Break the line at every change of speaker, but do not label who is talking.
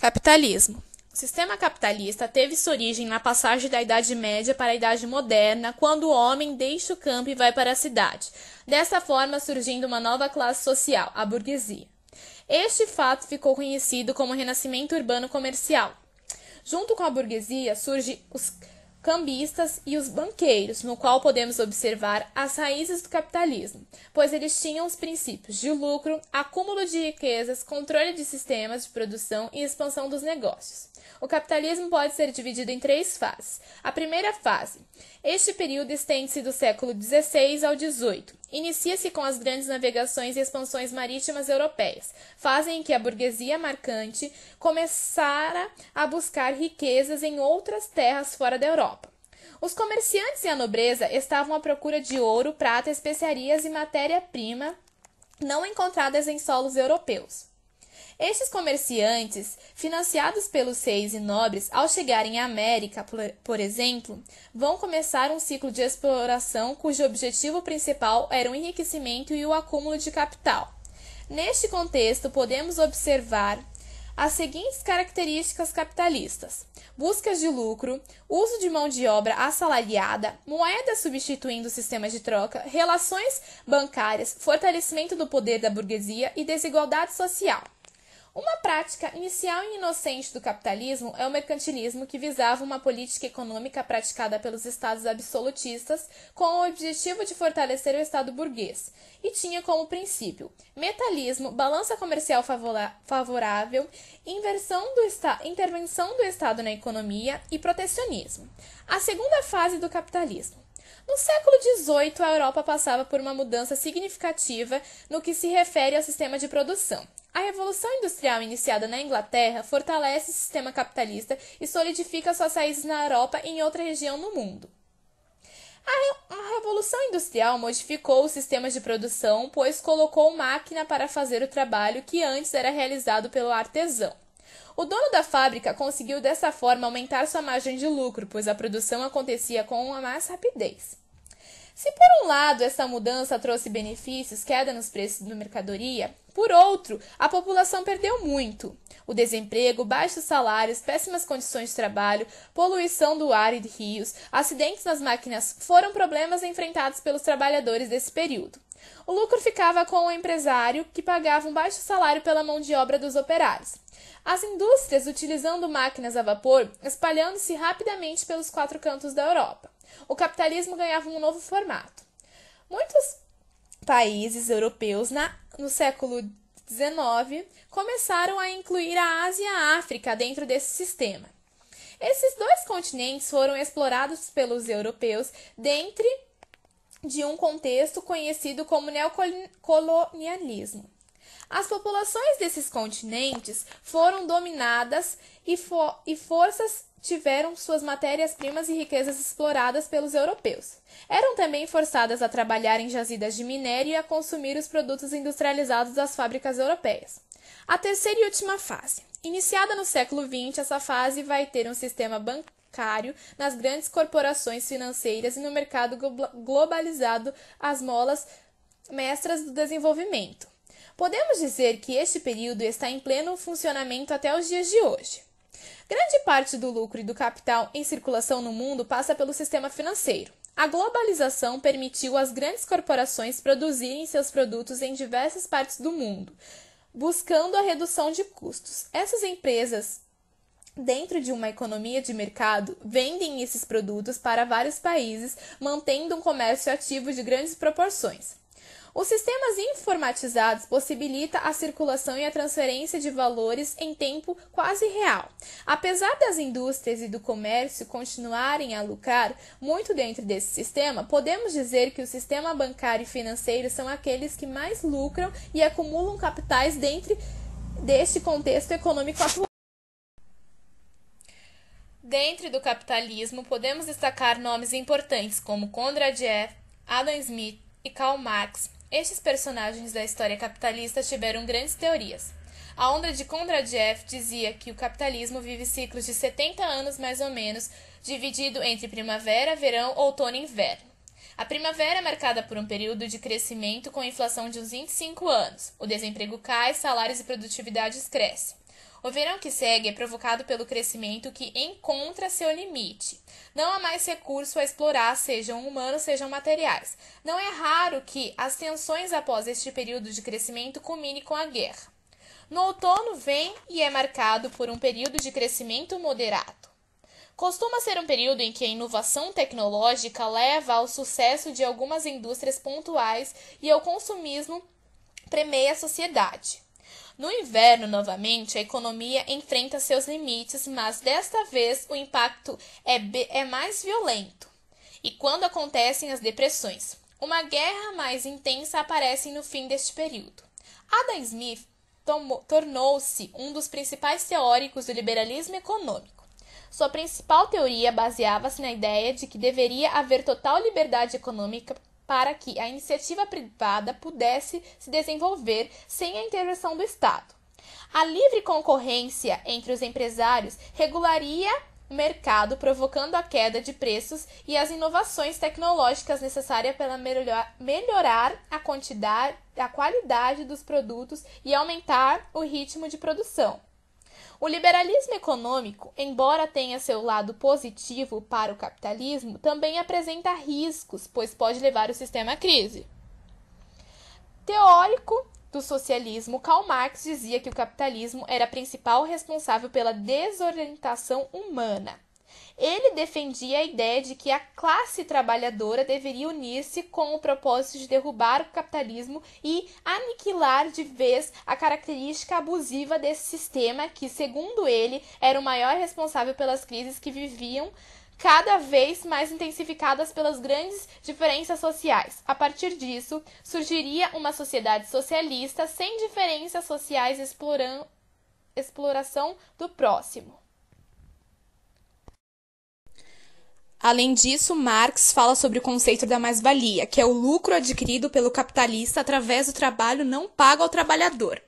Capitalismo. O sistema capitalista teve sua origem na passagem da Idade Média para a Idade Moderna, quando o homem deixa o campo e vai para a cidade. Dessa forma, surgindo uma nova classe social, a burguesia. Este fato ficou conhecido como renascimento urbano comercial. Junto com a burguesia, surgem os cambistas e os banqueiros, no qual podemos observar as raízes do capitalismo, pois eles tinham os princípios de lucro, acúmulo de riquezas, controle de sistemas de produção e expansão dos negócios. O capitalismo pode ser dividido em 3 fases. A primeira fase. Este período estende-se do século XVI ao XVIII. Inicia-se com as grandes navegações e expansões marítimas europeias, fase em que a burguesia mercante começara a buscar riquezas em outras terras fora da Europa. Os comerciantes e a nobreza estavam à procura de ouro, prata, especiarias e matéria-prima não encontradas em solos europeus. Estes comerciantes, financiados pelos reis e nobres, ao chegarem à América, por exemplo, vão começar um ciclo de exploração cujo objetivo principal era o enriquecimento e o acúmulo de capital. Neste contexto, podemos observar as seguintes características capitalistas: buscas de lucro, uso de mão de obra assalariada, moeda substituindo o sistema de troca, relações bancárias, fortalecimento do poder da burguesia e desigualdade social. Uma prática inicial e inocente do capitalismo é o mercantilismo, que visava uma política econômica praticada pelos estados absolutistas com o objetivo de fortalecer o estado burguês, e tinha como princípio metalismo, balança comercial favorável, intervenção do Estado na economia e protecionismo. A segunda fase do capitalismo. No século XVIII, a Europa passava por uma mudança significativa no que se refere ao sistema de produção. A Revolução Industrial iniciada na Inglaterra fortalece o sistema capitalista e solidifica suas raízes na Europa e em outra região do mundo. A Revolução Industrial modificou os sistemas de produção, pois colocou máquina para fazer o trabalho que antes era realizado pelo artesão. O dono da fábrica conseguiu dessa forma aumentar sua margem de lucro, pois a produção acontecia com mais rapidez. Se por um lado essa mudança trouxe benefícios, queda nos preços da mercadoria, por outro, a população perdeu muito. O desemprego, baixos salários, péssimas condições de trabalho, poluição do ar e de rios, acidentes nas máquinas foram problemas enfrentados pelos trabalhadores desse período. O lucro ficava com o empresário, que pagava um baixo salário pela mão de obra dos operários. As indústrias, utilizando máquinas a vapor, espalhando-se rapidamente pelos 4 cantos da Europa. O capitalismo ganhava um novo formato. Muitos países europeus no século XIX começaram a incluir a Ásia e a África dentro desse sistema. Esses 2 continentes foram explorados pelos europeus dentro de um contexto conhecido como neocolonialismo. As populações desses continentes foram dominadas e forças tiveram suas matérias-primas e riquezas exploradas pelos europeus. Eram também forçadas a trabalhar em jazidas de minério e a consumir os produtos industrializados das fábricas europeias. A terceira e última fase. Iniciada no século XX, essa fase vai ter um sistema bancário nas grandes corporações financeiras e no mercado globalizado, as molas mestras do desenvolvimento. Podemos dizer que este período está em pleno funcionamento até os dias de hoje. Grande parte do lucro e do capital em circulação no mundo passa pelo sistema financeiro. A globalização permitiu às grandes corporações produzirem seus produtos em diversas partes do mundo, buscando a redução de custos. Essas empresas, dentro de uma economia de mercado, vendem esses produtos para vários países, mantendo um comércio ativo de grandes proporções. Os sistemas informatizados possibilitam a circulação e a transferência de valores em tempo quase real. Apesar das indústrias e do comércio continuarem a lucrar muito dentro desse sistema, podemos dizer que o sistema bancário e financeiro são aqueles que mais lucram e acumulam capitais dentro deste contexto econômico atual. Dentro do capitalismo, podemos destacar nomes importantes como Kondratiev, Adam Smith e Karl Marx. Estes personagens da história capitalista tiveram grandes teorias. A onda de Kondratiev dizia que o capitalismo vive ciclos de 70 anos mais ou menos, dividido entre primavera, verão, outono e inverno. A primavera é marcada por um período de crescimento com inflação de uns 25 anos. O desemprego cai, salários e produtividades crescem. O verão que segue é provocado pelo crescimento que encontra seu limite. Não há mais recurso a explorar, sejam humanos, sejam materiais. Não é raro que as tensões após este período de crescimento culminem com a guerra. No outono vem e é marcado por um período de crescimento moderado. Costuma ser um período em que a inovação tecnológica leva ao sucesso de algumas indústrias pontuais e ao consumismo premeia a sociedade. No inverno, novamente, a economia enfrenta seus limites, mas desta vez o impacto é mais violento. E quando acontecem as depressões? Uma guerra mais intensa aparece no fim deste período. Adam Smith tornou-se um dos principais teóricos do liberalismo econômico. Sua principal teoria baseava-se na ideia de que deveria haver total liberdade econômica para que a iniciativa privada pudesse se desenvolver sem a intervenção do Estado. A livre concorrência entre os empresários regularia o mercado, provocando a queda de preços e as inovações tecnológicas necessárias para melhorar a qualidade dos produtos e aumentar o ritmo de produção. O liberalismo econômico, embora tenha seu lado positivo para o capitalismo, também apresenta riscos, pois pode levar o sistema à crise. Teórico do socialismo, Karl Marx dizia que o capitalismo era principal responsável pela desorientação humana. Ele defendia a ideia de que a classe trabalhadora deveria unir-se com o propósito de derrubar o capitalismo e aniquilar de vez a característica abusiva desse sistema que, segundo ele, era o maior responsável pelas crises que viviam cada vez mais intensificadas pelas grandes diferenças sociais. A partir disso, surgiria uma sociedade socialista sem diferenças sociais e exploração do próximo.
Além disso, Marx fala sobre o conceito da mais-valia, que é o lucro adquirido pelo capitalista através do trabalho não pago ao trabalhador.